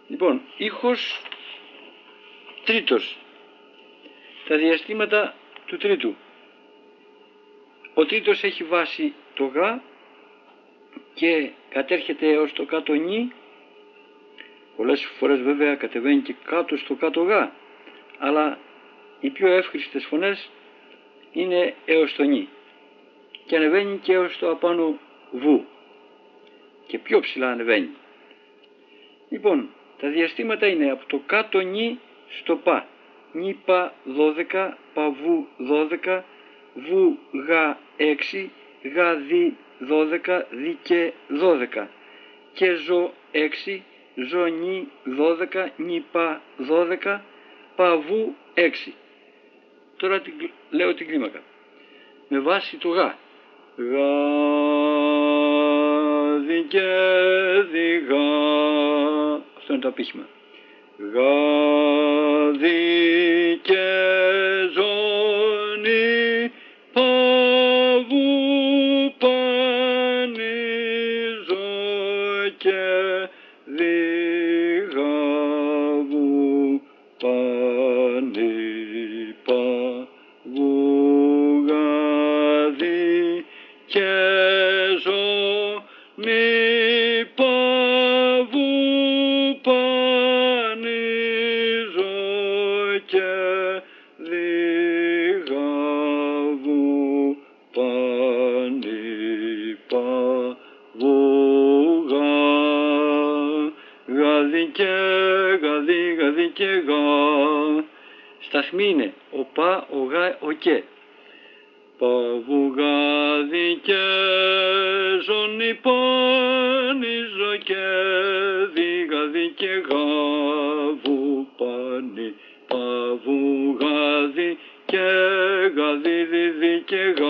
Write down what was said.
Λοιπόν, ήχος τρίτος. Τα διαστήματα του τρίτου. Ο τρίτος έχει βάση το γ και κατέρχεται έως το κάτω νι. Πολλές φορές βέβαια κατεβαίνει και κάτω στο κάτω γ, αλλά οι πιο εύχριστες φωνές είναι έως το νι και ανεβαίνει και έως το απάνω βου και πιο ψηλά ανεβαίνει. Λοιπόν, τα διαστήματα είναι από το κάτω νι στο πα. Νι πα 12, πα βου 12, βου γ 6, γ δι 12, δι και 12 και ζω 6, ζω νι 12, νι πα 12, πα βου 6. Τώρα λέω την κλίμακα. Με βάση το γ. Γ δι και δι γ. Αυτό είναι το απήχημα. Γ δι και ζω νι πα βου πα νι ζω και δι γ βου πα νι πα βου γ δι και ζω νι πα βου πα νι ζω και δι γ βου πα νι πα βου γ γ δι και γ δι και γ. Σταθμοί είναι ο πα, ο γ, ο και. Πα βου γ δι και ζω νι πα νι ζω και δι γ δι και γ βου πα νι πα βου γ δι και γ δι δι δι και γ.